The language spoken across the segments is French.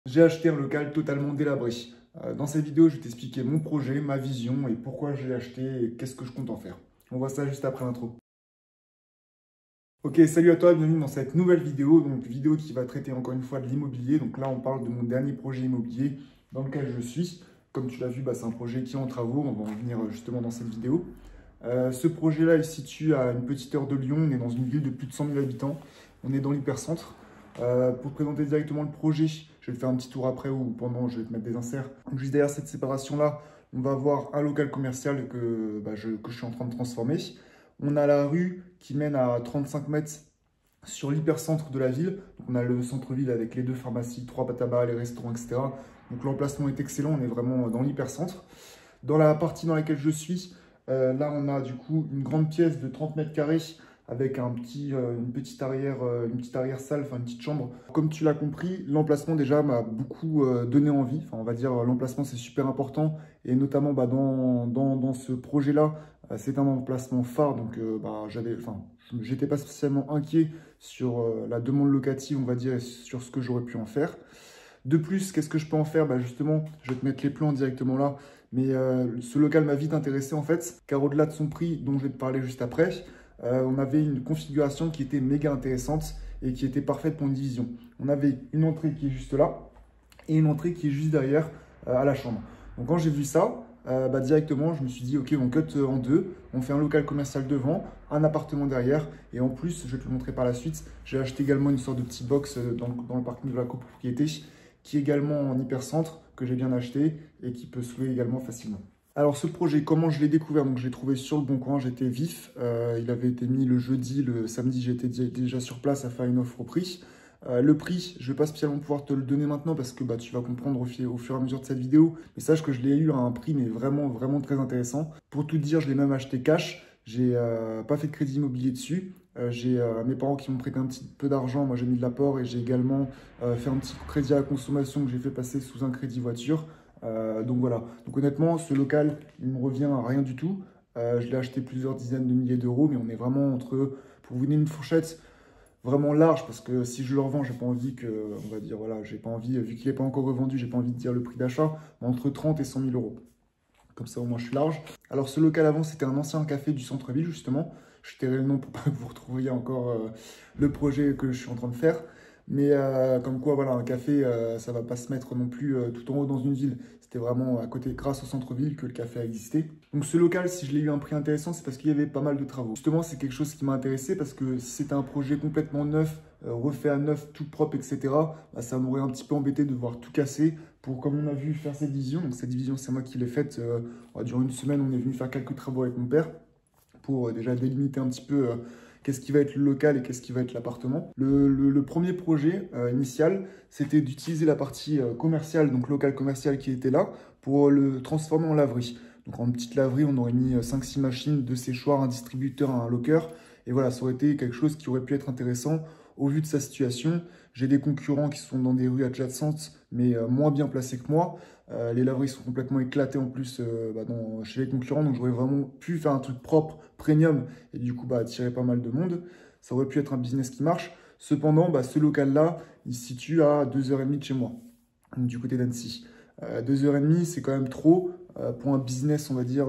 J'ai acheté un local totalement délabré. Dans cette vidéo, je vais t'expliquer mon projet, ma vision et pourquoi je l'ai acheté et qu'est-ce que je compte en faire. On voit ça juste après l'intro. Ok, salut à toi, bienvenue dans cette nouvelle vidéo. Donc, vidéo qui va traiter encore une fois de l'immobilier. Donc là, on parle de mon dernier projet immobilier dans lequel je suis. Comme tu l'as vu, c'est un projet qui est en travaux. On va en venir justement dans cette vidéo. Ce projet-là, il se situe à une petite heure de Lyon. On est dans une ville de plus de 100 000 habitants. On est dans l'hypercentre. Pour te présenter directement le projet, je vais te faire un petit tour après ou pendant, je vais te mettre des inserts. Donc, juste derrière cette séparation-là, on va avoir un local commercial que je suis en train de transformer. On a la rue qui mène à 35 mètres sur l'hypercentre de la ville. Donc, on a le centre-ville avec les deux pharmacies, 3 tabacs, les restaurants, etc. Donc l'emplacement est excellent, on est vraiment dans l'hypercentre. Dans la partie dans laquelle je suis, là on a du coup une grande pièce de 30 mètres carrés avec une petite arrière salle, enfin une petite chambre. Comme tu l'as compris, l'emplacement déjà m'a beaucoup donné envie. Enfin, on va dire l'emplacement c'est super important et notamment dans ce projet-là, c'est un emplacement phare. Donc j'étais pas spécialement inquiet sur la demande locative, on va dire, et sur ce que j'aurais pu en faire. De plus, qu'est-ce que je peux en faire? Justement, je vais te mettre les plans directement là. Mais ce local m'a vite intéressé en fait, car au-delà de son prix, dont je vais te parler juste après, on avait une configuration qui était méga intéressante et qui était parfaite pour une division. On avait une entrée qui est juste là et une entrée qui est juste derrière à la chambre. Donc quand j'ai vu ça, directement, je me suis dit, ok, on cut en deux, on fait un local commercial devant, un appartement derrière, et en plus, je vais te le montrer par la suite, j'ai acheté également une sorte de petit box dans le parking de la copropriété, qui est également en hypercentre, que j'ai bien acheté et qui peut se louer également facilement. Alors ce projet, comment je l'ai découvert? Donc je l'ai trouvé sur le Bon Coin, j'étais vif. Il avait été mis le jeudi, le samedi j'étais déjà sur place à faire une offre au prix. Le prix, je ne vais pas spécialement pouvoir te le donner maintenant parce que tu vas comprendre au fur et à mesure de cette vidéo. Mais sache que je l'ai eu à un prix mais vraiment, vraiment très intéressant. Pour tout dire, je l'ai même acheté cash. J'ai pas fait de crédit immobilier dessus. J'ai mes parents qui m'ont prêté un petit peu d'argent. Moi, j'ai mis de l'apport et j'ai également fait un petit crédit à la consommation que j'ai fait passer sous un crédit voiture. Donc voilà. Donc honnêtement, ce local, il me revient à rien du tout. Je l'ai acheté plusieurs dizaines de milliers d'euros, mais on est vraiment pour vous donner une fourchette vraiment large, parce que si je le revends, j'ai pas envie on va dire, voilà, j'ai pas envie, vu qu'il n'est pas encore revendu, j'ai pas envie de dire le prix d'achat, mais entre 30 et 100 000 euros. Comme ça, au moins, je suis large. Alors, ce local avant, c'était un ancien café du centre-ville, justement. Je tairai le nom pour pas que vous retrouviez encore le projet que je suis en train de faire. Mais comme quoi, voilà, un café, ça va pas se mettre non plus tout en haut dans une ville. C'était vraiment à côté, grâce au centre-ville, que le café a existé. Donc ce local, si je l'ai eu à un prix intéressant, c'est parce qu'il y avait pas mal de travaux. Justement, c'est quelque chose qui m'a intéressé parce que si c'était un projet complètement neuf, refait à neuf, tout propre, etc., ça m'aurait un petit peu embêté de voir tout casser pour, comme on a vu, faire cette division. Donc cette division, c'est moi qui l'ai faite. Durant une semaine, on est venu faire quelques travaux avec mon père pour déjà délimiter un petit peu qu'est-ce qui va être le local et qu'est-ce qui va être l'appartement. Le premier projet initial, c'était d'utiliser la partie commerciale, donc local commercial qui était là, pour le transformer en laverie. Donc en petite laverie, on aurait mis 5-6 machines, 2 séchoirs, un distributeur, un locker. Et voilà, ça aurait été quelque chose qui aurait pu être intéressant au vu de sa situation. J'ai des concurrents qui sont dans des rues adjacentes, mais moins bien placés que moi. Les laveries sont complètement éclatées en plus chez les concurrents, donc j'aurais vraiment pu faire un truc propre, premium, et du coup attirer pas mal de monde. Ça aurait pu être un business qui marche. Cependant, ce local-là, il se situe à 2h30 de chez moi, du côté d'Annecy. 2h30, c'est quand même trop pour un business, on va dire,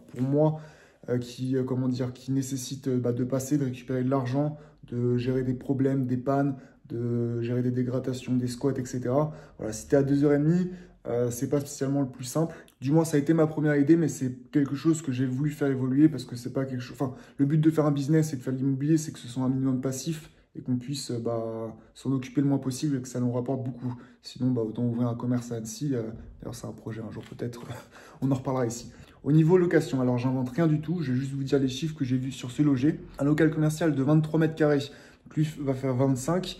pour moi, qui nécessite de passer, de récupérer de l'argent, de gérer des problèmes, des pannes, de gérer des dégradations, des squats, etc. Voilà, si tu es à 2h30, c'est pas spécialement le plus simple. Du moins, ça a été ma première idée, mais c'est quelque chose que j'ai voulu faire évoluer parce que c'est pas quelque chose. Enfin, le but de faire un business et de faire de l'immobilier, c'est que ce soit un minimum passif et qu'on puisse s'en occuper le moins possible et que ça nous rapporte beaucoup. Sinon, autant ouvrir un commerce à Annecy. D'ailleurs, c'est un projet un jour peut-être, on en reparlera ici. Au niveau location, alors j'invente rien du tout, je vais juste vous dire les chiffres que j'ai vus sur ce loger. Un local commercial de 23 mètres carrés, lui va faire 25,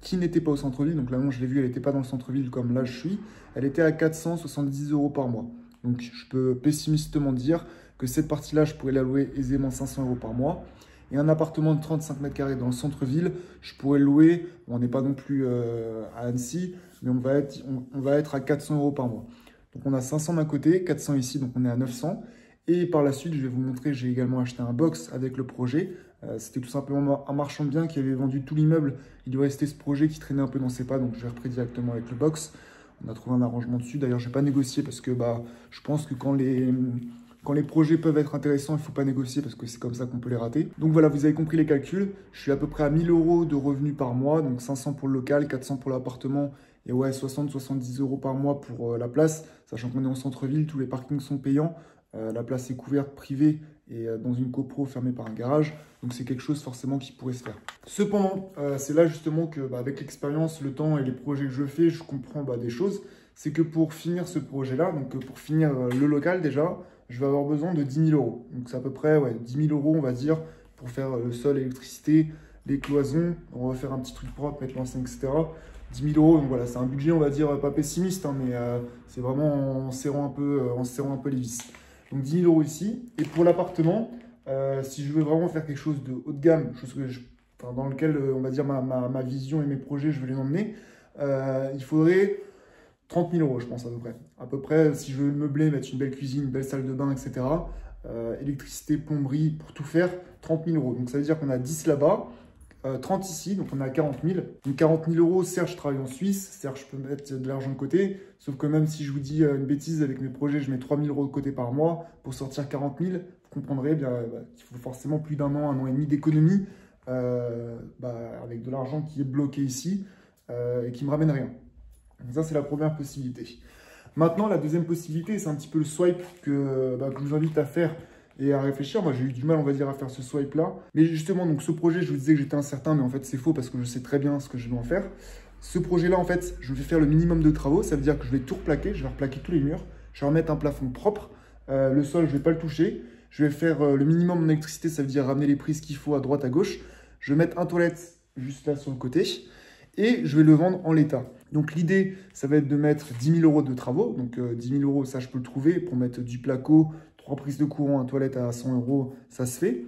qui n'était pas au centre-ville. Donc là, je l'ai vu, elle n'était pas dans le centre-ville comme là je suis. Elle était à 470 euros par mois. Donc je peux pessimistement dire que cette partie-là, je pourrais la louer aisément 500 euros par mois. Et un appartement de 35 mètres carrés dans le centre-ville, je pourrais le louer, on n'est pas non plus à Annecy, mais on va être à 400 euros par mois. Donc on a 500 d'un côté, 400 ici, donc on est à 900. Et par la suite, je vais vous montrer, j'ai également acheté un box avec le projet C'était tout simplement un marchand de biens qui avait vendu tout l'immeuble. Il lui restait ce projet qui traînait un peu dans ses pas, donc je l'ai repris directement avec le box. On a trouvé un arrangement dessus. D'ailleurs, je n'ai pas négocié parce que je pense que quand les projets peuvent être intéressants, il ne faut pas négocier parce que c'est comme ça qu'on peut les rater. Donc voilà, vous avez compris les calculs. Je suis à peu près à 1000 € de revenus par mois, donc 500 pour le local, 400 pour l'appartement et ouais, 60-70 € par mois pour la place, sachant qu'on est en centre-ville, tous les parkings sont payants. La place est couverte, privée et dans une copro fermée par un garage. Donc c'est quelque chose forcément qui pourrait se faire. Cependant, c'est là justement que avec l'expérience, le temps et les projets que je fais, je comprends des choses. C'est que pour finir ce projet-là, donc pour finir le local déjà, je vais avoir besoin de 10 000 €. Donc c'est à peu près 10 000 € on va dire pour faire le sol, l'électricité, les cloisons. On va faire un petit truc propre, mettre l'enceinte, etc. 10 000 €, donc voilà, c'est un budget on va dire pas pessimiste, hein, mais c'est vraiment en serrant un peu les vis. Donc 10 000 € ici. Et pour l'appartement, si je veux vraiment faire quelque chose de haut de gamme, dans lequel on va dire ma vision et mes projets, je veux les emmener, il faudrait 30 000 € je pense à peu près. À peu près, si je veux meubler, mettre une belle cuisine, une belle salle de bain, etc. Électricité, plomberie, pour tout faire, 30 000 €. Donc ça veut dire qu'on a 10 là-bas. 30 ici, donc on a 40 000. Donc 40 000 €, certes je travaille en Suisse, certes je peux mettre de l'argent de côté, sauf que même si je vous dis une bêtise avec mes projets, je mets 3 000 € de côté par mois, pour sortir 40 000, vous comprendrez bien qu'il faut forcément plus d'un an et demi d'économie, avec de l'argent qui est bloqué ici et qui ne me ramène rien. Donc ça c'est la première possibilité. Maintenant la deuxième possibilité, c'est un petit peu le swipe que je vous invite à faire et à réfléchir. Moi, j'ai eu du mal, on va dire, à faire ce swipe-là. Mais justement, donc ce projet, je vous disais que j'étais incertain, mais en fait, c'est faux parce que je sais très bien ce que je vais en faire. Ce projet-là, en fait, je vais faire le minimum de travaux. Ça veut dire que je vais tout replaquer, je vais replaquer tous les murs. Je vais remettre un plafond propre. Le sol, je ne vais pas le toucher. Je vais faire le minimum en électricité, ça veut dire ramener les prises qu'il faut à droite, à gauche. Je vais mettre un toilette juste là sur le côté. Et je vais le vendre en l'état. Donc l'idée, ça va être de mettre 10 000 € de travaux. Donc 10 000 €, ça je peux le trouver pour mettre du placo, 3 prises de courant, un toilette à 100 €, ça se fait.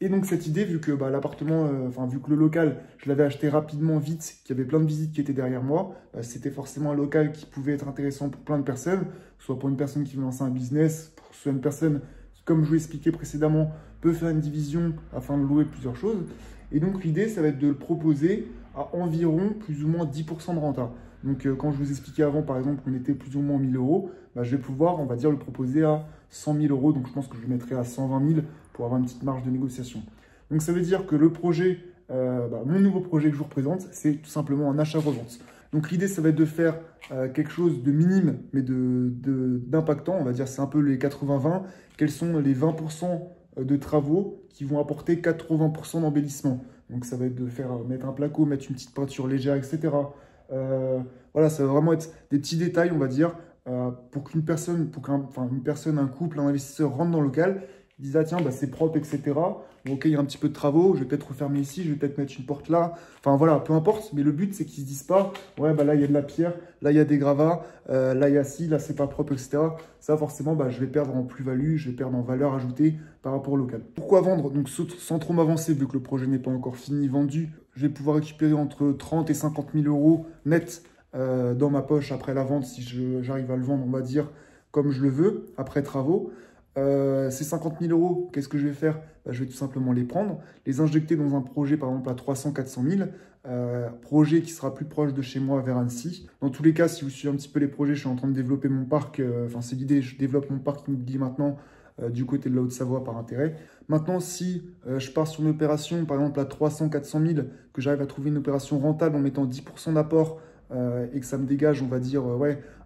Et donc cette idée, vu que l'appartement, vu que le local, je l'avais acheté rapidement, vite, qu'il y avait plein de visites qui étaient derrière moi, c'était forcément un local qui pouvait être intéressant pour plein de personnes, soit pour une personne qui veut lancer un business, soit une personne qui, comme je vous l'ai expliqué précédemment, peut faire une division afin de louer plusieurs choses. Et donc l'idée, ça va être de le proposer à environ plus ou moins 10% de renta. Donc quand je vous expliquais avant, par exemple, qu'on était plus ou moins 1000 €, je vais pouvoir, on va dire, le proposer à 100 000 €. Donc je pense que je le mettrai à 120 000 pour avoir une petite marge de négociation. Donc ça veut dire que le projet, mon nouveau projet que je vous représente, c'est tout simplement un achat-revente. Donc l'idée, ça va être de faire quelque chose de minime, mais d'impactant. On va dire c'est un peu les 80-20. Quels sont les 20% de travaux qui vont apporter 80% d'embellissement? Donc ça va être de mettre un placo, mettre une petite peinture légère, etc. Voilà, ça va vraiment être des petits détails, on va dire, pour qu'une personne, un couple, un investisseur rentre dans le local, ils disent, ah tiens, c'est propre, etc. Bon, ok, il y a un petit peu de travaux, je vais peut-être refermer ici, je vais peut-être mettre une porte là. Enfin voilà, peu importe, mais le but, c'est qu'ils ne se disent pas, ouais, là, il y a de la pierre, là, il y a des gravats, là, il y a ci, là, c'est pas propre, etc. Ça, forcément, je vais perdre en plus-value, je vais perdre en valeur ajoutée par rapport au local. Pourquoi vendre? Donc, sans trop m'avancer, vu que le projet n'est pas encore fini, vendu, je vais pouvoir récupérer entre 30 et 50 000 € net dans ma poche après la vente, si j'arrive à le vendre, on va dire, comme je le veux, après travaux. Ces 50 000 €, qu'est-ce que je vais faire? Je vais tout simplement les prendre, les injecter dans un projet, par exemple, à 300-400 000, projet qui sera plus proche de chez moi, vers Annecy. Dans tous les cas, si vous suivez un petit peu les projets, je suis en train de développer mon parc, c'est l'idée, je développe mon parc immobilier maintenant, du côté de la Haute-Savoie par intérêt. Maintenant, si je pars sur une opération, par exemple, à 300-400 000, que j'arrive à trouver une opération rentable en mettant 10% d'apport et que ça me dégage, on va dire,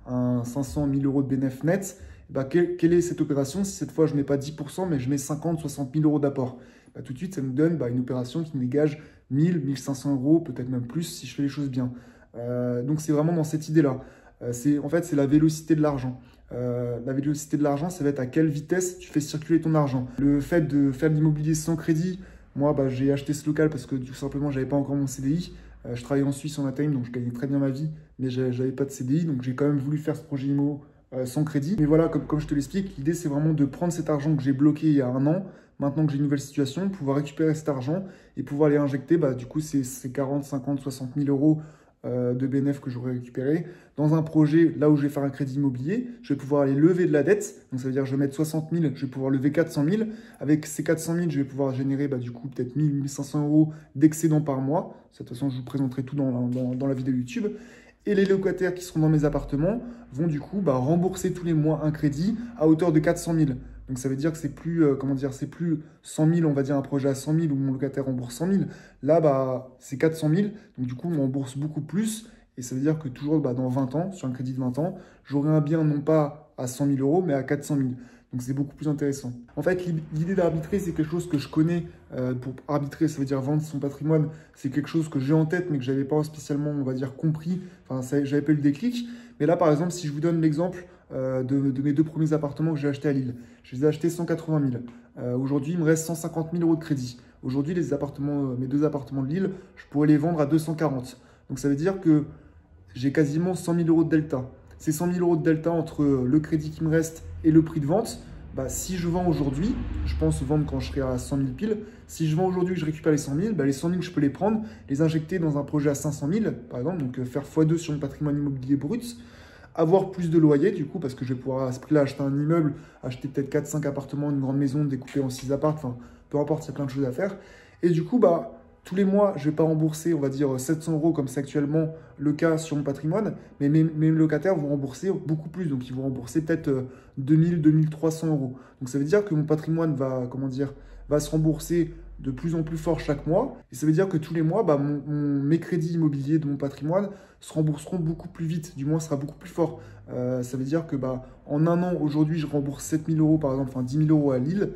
un 500 000 € de bénéfice net, quelle est cette opération? Si cette fois, je ne mets pas 10%, mais je mets 50-60 000 € d'apport, tout de suite, ça me donne une opération qui me dégage 1000-1 500 €, peut-être même plus si je fais les choses bien. Donc, c'est vraiment dans cette idée-là. En fait, c'est la vélocité de l'argent. La vélocité de l'argent, ça va être à quelle vitesse tu fais circuler ton argent. Le fait de faire de l'immobilier sans crédit, moi, j'ai acheté ce local parce que tout simplement, je n'avais pas encore mon CDI. Je travaillais en Suisse en intérim, donc je gagnais très bien ma vie, mais je n'avais pas de CDI, donc j'ai quand même voulu faire ce projet IMO sans crédit. Mais voilà, comme je te l'explique, l'idée c'est vraiment de prendre cet argent que j'ai bloqué il y a un an, maintenant que j'ai une nouvelle situation, pouvoir récupérer cet argent et pouvoir les injecter, du coup c'est 40, 50, 60 000 € de bénéfices que j'aurais récupéré. Dans un projet, là où je vais faire un crédit immobilier, je vais pouvoir aller lever de la dette. Donc, ça veut dire que je vais mettre 60 000, je vais pouvoir lever 400 000. Avec ces 400 000, je vais pouvoir générer du coup peut-être 1 000, 1 500 euros d'excédent par mois. De toute façon, je vous présenterai tout dans la vidéo YouTube. Et les locataires qui seront dans mes appartements vont du coup rembourser tous les mois un crédit à hauteur de 400 000. Donc ça veut dire que c'est plus, c'est plus 100 000, on va dire un projet à 100 000 où mon locataire rembourse 100 000. Là, c'est 400 000. Donc du coup, on rembourse beaucoup plus. Et ça veut dire que toujours dans 20 ans, sur un crédit de 20 ans, j'aurai un bien non pas à 100 000 euros, mais à 400 000. Donc c'est beaucoup plus intéressant. En fait, l'idée d'arbitrer, c'est quelque chose que je connais. Pour arbitrer, ça veut dire vendre son patrimoine. C'est quelque chose que j'ai en tête, mais que je n'avais pas spécialement, on va dire, compris. Enfin, j'avais pas eu le déclic. Mais là, par exemple, si je vous donne l'exemple de mes 2 premiers appartements que j'ai achetés à Lille. Je les ai achetés 180 000. Aujourd'hui, il me reste 150 000 euros de crédit. Aujourd'hui, mes 2 appartements de Lille, je pourrais les vendre à 240. Donc ça veut dire que j'ai quasiment 100 000 euros de delta. Ces 100 000 euros de delta entre le crédit qui me reste et le prix de vente, si je vends aujourd'hui, je pense vendre quand je serai à 100 000 piles, si je vends aujourd'hui et que je récupère les 100 000, les 100 000, je peux les prendre, les injecter dans un projet à 500 000, par exemple, donc faire x2 sur mon patrimoine immobilier brut, avoir plus de loyer, du coup, parce que je vais pouvoir à ce prix-là acheter un immeuble, acheter peut-être 4-5 appartements, une grande maison, découper en 6 apparts, enfin, peu importe, il y a plein de choses à faire. Et du coup, tous les mois, je ne vais pas rembourser, on va dire, 700 euros comme c'est actuellement le cas sur mon patrimoine, mais mes locataires vont rembourser beaucoup plus. Donc, ils vont rembourser peut-être 2000, 2300 euros. Donc, ça veut dire que mon patrimoine va se rembourser de plus en plus fort chaque mois. Et ça veut dire que tous les mois, mes crédits immobiliers de mon patrimoine se rembourseront beaucoup plus vite, du moins sera beaucoup plus fort. Ça veut dire que en un an, aujourd'hui, je rembourse 7000 euros, par exemple, enfin 10 000 euros à Lille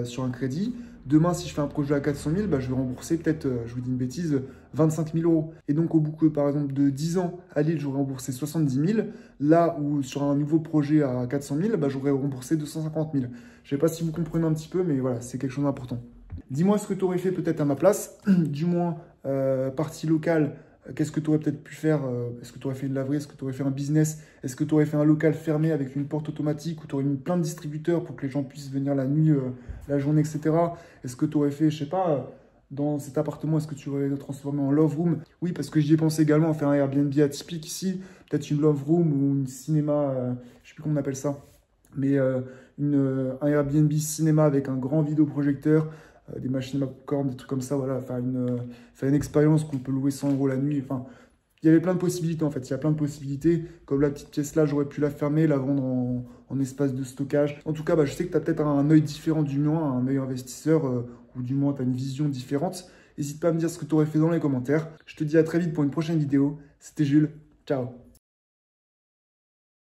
sur un crédit. Demain, si je fais un projet à 400 000, je vais rembourser peut-être, je vous dis une bêtise, 25 000 euros. Et donc, au bout, par exemple, de 10 ans, à Lille, j'aurais remboursé 70 000. Là où, sur un nouveau projet à 400 000, j'aurais remboursé 250 000. Je ne sais pas si vous comprenez un petit peu, mais voilà, c'est quelque chose d'important. Dis-moi ce que tu aurais fait peut-être à ma place, du moins, partie locale. Qu'est-ce que tu aurais peut-être pu faire? Est-ce que tu aurais fait une laverie? Est-ce que tu aurais fait un business? Est-ce que tu aurais fait un local fermé avec une porte automatique où tu aurais mis plein de distributeurs pour que les gens puissent venir la nuit, la journée, etc. Est-ce que tu aurais fait, je sais pas, dans cet appartement, est-ce que tu aurais transformé en love room? Oui, parce que j'y ai pensé également à faire un Airbnb atypique ici, peut-être une love room ou une cinéma, je sais plus comment on appelle ça, mais un Airbnb cinéma avec un grand vidéoprojecteur, des machines à popcorn, des trucs comme ça, voilà, faire une expérience qu'on peut louer 100 euros la nuit. Enfin, il y avait plein de possibilités en fait, il y a plein de possibilités. Comme la petite pièce là, j'aurais pu la fermer, la vendre en espace de stockage. En tout cas, je sais que tu as peut-être un œil différent du mien, un œil investisseur, ou du moins tu as une vision différente. N'hésite pas à me dire ce que tu aurais fait dans les commentaires. Je te dis à très vite pour une prochaine vidéo. C'était Jules, ciao.